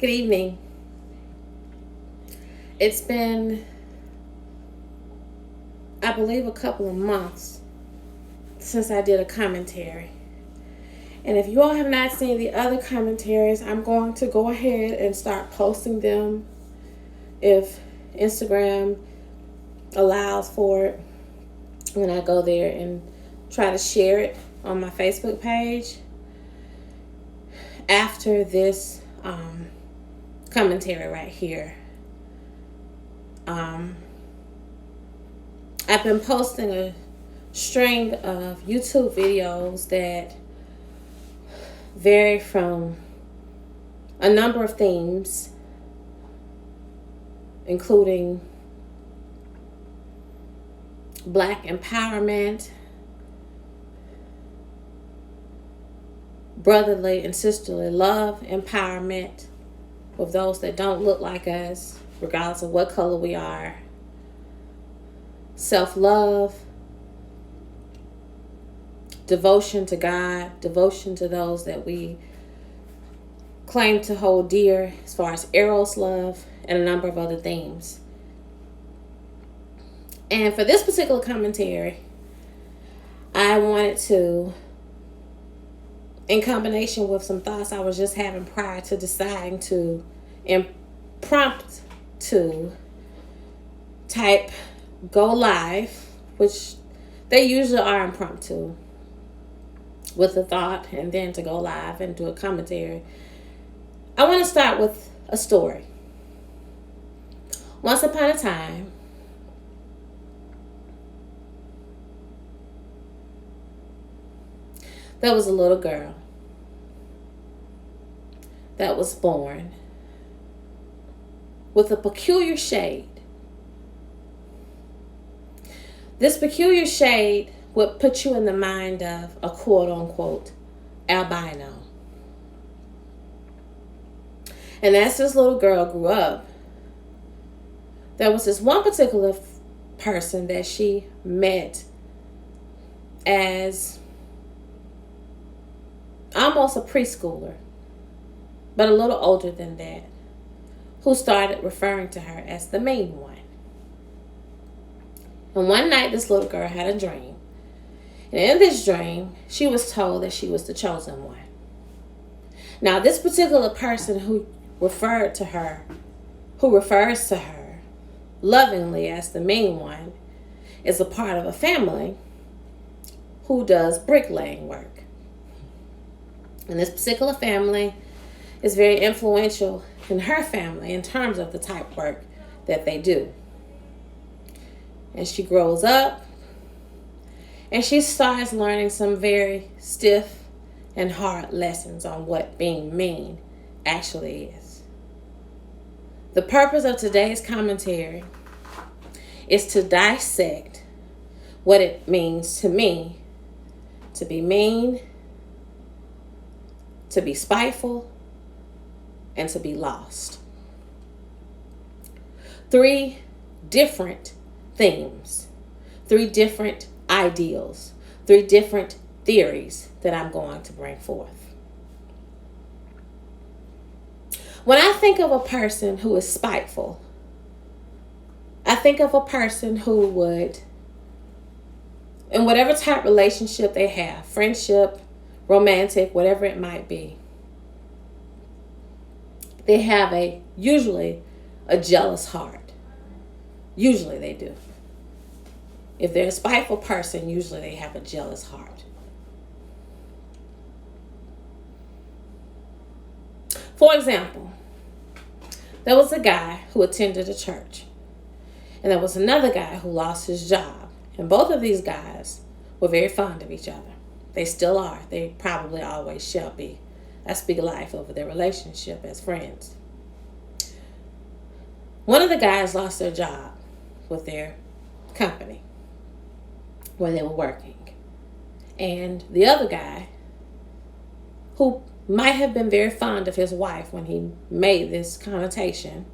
Good evening. It's been, I believe, a couple of months since I did a commentary. And if you all have not seen the other commentaries, I'm going to go ahead and start posting them if Instagram allows for it. When I go there and try to share it on my Facebook page after this commentary right here. I've been posting a string of YouTube videos that vary from a number of themes, including Black empowerment, brotherly and sisterly love empowerment with those that don't look like us, regardless of what color we are, self-love, devotion to God, devotion to those that we claim to hold dear as far as Eros love, and a number of other themes. And for this particular commentary, I wanted to, in combination with some thoughts I was just having prior to deciding to impromptu type go live, which they usually are impromptu, with a thought and then to go live and do a commentary. I want to start with a story. Once upon a time, there was a little girl that was born with a peculiar shade. This peculiar shade would put you in the mind of a quote-unquote albino. And as this little girl grew up, there was this one particular person that she met as almost a preschooler, but a little older than that, who started referring to her as the mean one. And one night, this little girl had a dream. And in this dream, she was told that she was the chosen one. Now, this particular person who refers to her lovingly as the mean one, is a part of a family who does bricklaying work. And this particular family is very influential in her family in terms of the type of work that they do. And she grows up and she starts learning some very stiff and hard lessons on what being mean actually is. The purpose of today's commentary is to dissect what it means to me to be mean, to be spiteful, and to be lost. 3 different themes, 3 different ideals, 3 different theories that I'm going to bring forth. When I think of a person who is spiteful, I think of a person who would, in whatever type relationship they have, friendship, romantic, whatever it might be, they have usually a jealous heart. Usually they do. If they're a spiteful person, usually they have a jealous heart. For example, there was a guy who attended a church, and there was another guy who lost his job. And both of these guys were very fond of each other. They still are. They probably always shall be. I speak life over their relationship as friends. One of the guys lost their job with their company where they were working. And the other guy, who might have been very fond of his wife when he made this connotation,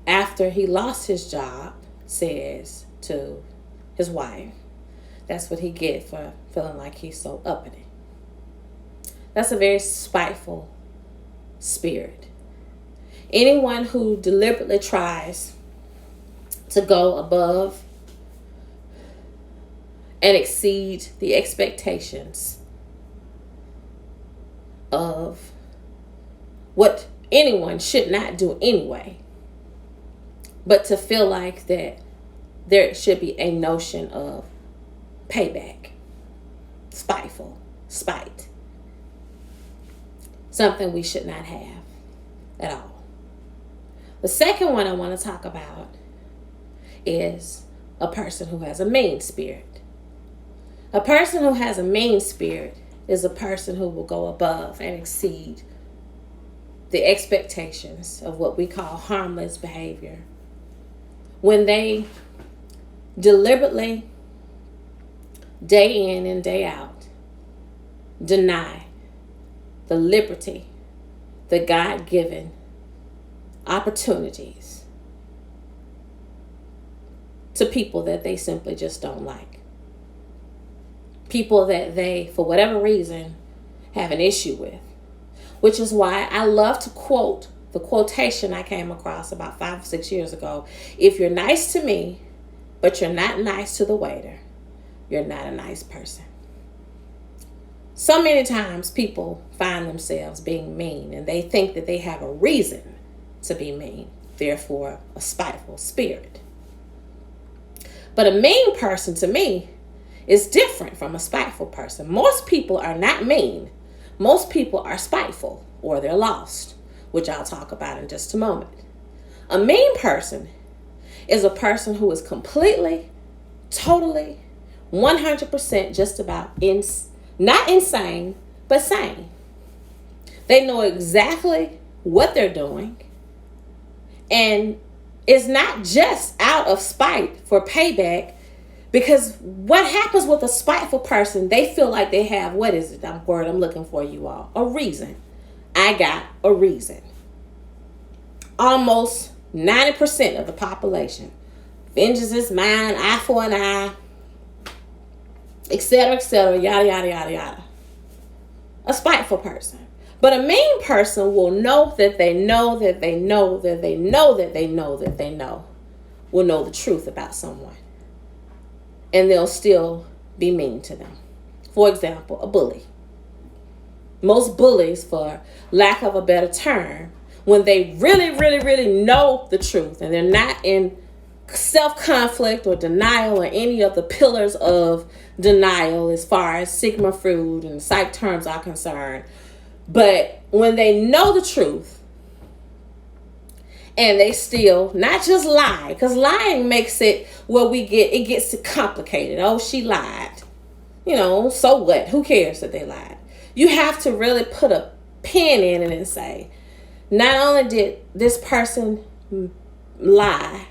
after he lost his job, says to his wife, that's what he get for feeling like he's so uppity. That's a very spiteful spirit. Anyone who deliberately tries to go above and exceed the expectations of what anyone should not do anyway, but to feel like that there should be a notion of payback, spiteful, spite. Something we should not have at all. The second one I want to talk about is a person who has a mean spirit. A person who has a mean spirit is a person who will go above and exceed the expectations of what we call harmless behavior. When they deliberately, day in and day out, deny the liberty, the God-given opportunities to people that they simply just don't like. People that they, for whatever reason, have an issue with. Which is why I love to quote the quotation I came across about 5 or 6 years ago. If you're nice to me, but you're not nice to the waiter, you're not a nice person. So many times people find themselves being mean and they think that they have a reason to be mean, therefore a spiteful spirit. But a mean person to me is different from a spiteful person. Most people are not mean. Most people are spiteful or they're lost, which I'll talk about in just a moment. A mean person is a person who is completely, totally, 100% just about not insane, but sane. They know exactly what they're doing, and it's not just out of spite for payback, because what happens with a spiteful person, they feel like they have, what is it, the word I'm looking for, you all? A reason. I got a reason. Almost 90% of the population. Vengeance is mine, eye for an eye, etc., yada, yada, yada, yada. A spiteful person. But a mean person will know that they know that they know that they know that they know that they know, will know the truth about someone. And they'll still be mean to them. For example, a bully. Most bullies, for lack of a better term, when they really, really, really know the truth and they're not in self-conflict or denial or any of the pillars of denial as far as Sigma Freud and psych terms are concerned. But when they know the truth and they still not just lie, because lying makes it where it gets complicated. Oh, she lied. So what? Who cares that they lied? You have to really put a pin in it and say, not only did this person lie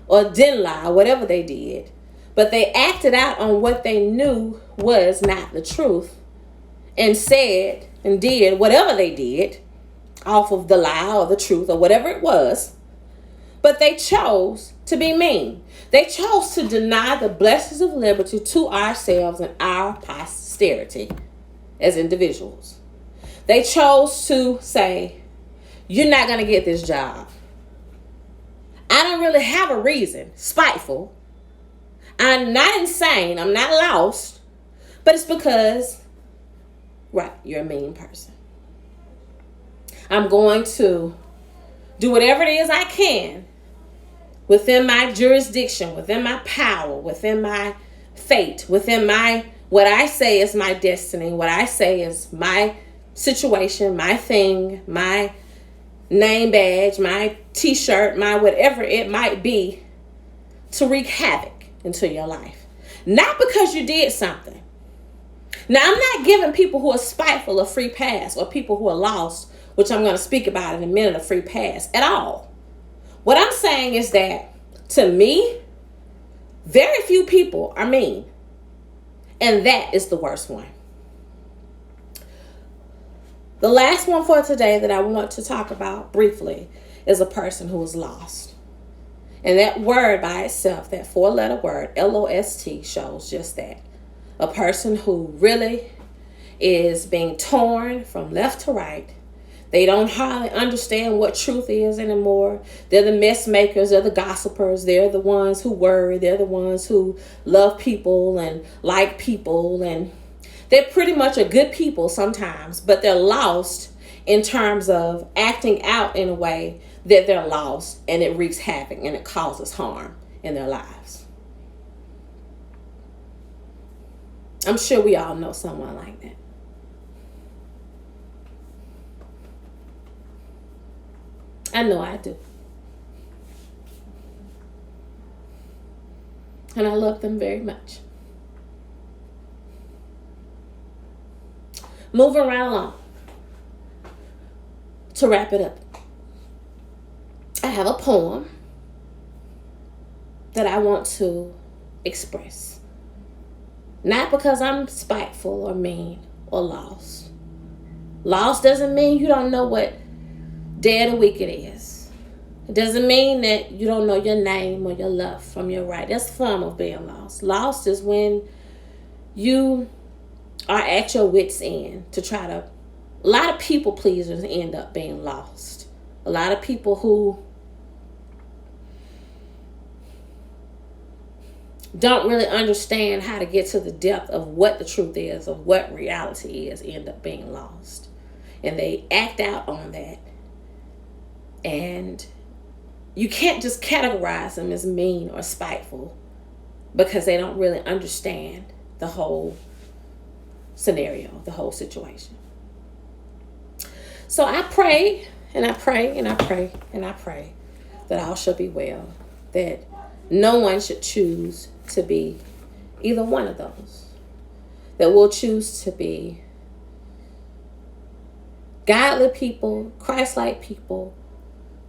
or didn't lie, whatever they did, but they acted out on what they knew was not the truth and said and did whatever they did off of the lie or the truth or whatever it was. But they chose to be mean. They chose to deny the blessings of liberty to ourselves and our posterity as individuals. They chose to say, you're not going to get this job. I don't really have a reason. Spiteful. I'm not insane. I'm not lost. But it's because, right, you're a mean person. I'm going to do whatever it is I can within my jurisdiction, within my power, within my fate, within what I say is my destiny, what I say is my situation, my thing, my name badge, my t-shirt, my whatever it might be, to wreak havoc into your life. Not because you did something. Now, I'm not giving people who are spiteful a free pass, or people who are lost, which I'm going to speak about in a minute, a free pass at all. What I'm saying is that, to me, very few people are mean. And that is the worst one. The last one for today that I want to talk about briefly is a person who is lost. And that word by itself, that 4-letter word, L-O-S-T, shows just that. A person who really is being torn from left to right. They don't hardly understand what truth is anymore. They're the mess makers. They're the gossipers. They're the ones who worry. They're the ones who love people and like people. And they're pretty much a good people sometimes, but they're lost in terms of acting out in a way that they're lost, and it wreaks havoc and it causes harm in their lives. I'm sure we all know someone like that. I know I do. And I love them very much. Moving right along. To wrap it up, I have a poem that I want to express. Not because I'm spiteful or mean or lost. Lost doesn't mean you don't know what dead or wicked is. It doesn't mean that you don't know your name or your left from your right. That's a form of being lost. Lost is when you are at your wit's end to try to... A lot of people pleasers end up being lost. A lot of people who don't really understand how to get to the depth of what the truth is, of what reality is, end up being lost. And they act out on that. And you can't just categorize them as mean or spiteful because they don't really understand the whole scenario, the whole situation. So I pray, and I pray, and I pray, and I pray that all shall be well, that no one should choose to be either one of those, that we'll choose to be godly people, Christ-like people,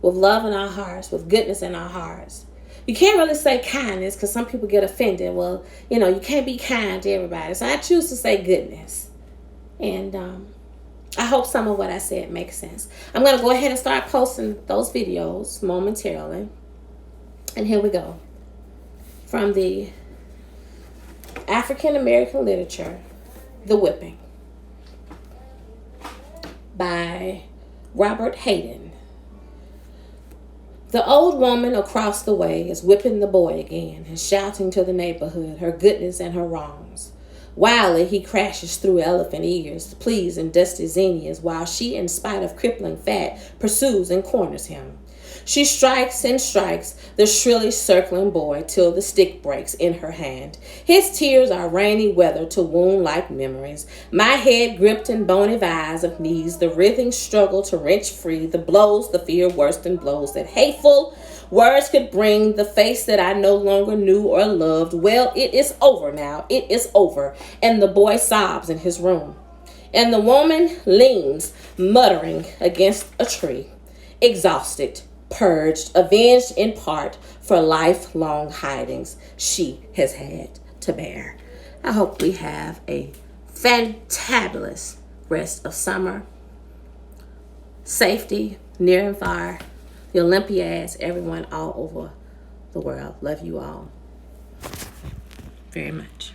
with love in our hearts, with goodness in our hearts. You can't really say kindness because some people get offended. Well, you can't be kind to everybody. So I choose to say goodness. And I hope some of what I said makes sense. I'm going to go ahead and start posting those videos momentarily. And here we go. From the African American literature, The Whipping, by Robert Hayden. The old woman across the way is whipping the boy again and shouting to the neighborhood her goodness and her wrongs. Wildly, he crashes through elephant ears, pleas and dusty zinnias, while she, in spite of crippling fat, pursues and corners him. She strikes and strikes the shrilly circling boy till the stick breaks in her hand. His tears are rainy weather to wound like memories. My head gripped in bony vise of knees, the writhing struggle to wrench free, the blows, the fear worse than blows that hateful words could bring, the face that I no longer knew or loved. Well, it is over now. It is over. And the boy sobs in his room. And the woman leans, muttering against a tree, exhausted, purged, avenged in part for lifelong hidings she has had to bear. I hope we have a fantabulous rest of summer. Safety, near and far. The Olympiads, everyone all over the world. Love you all very much.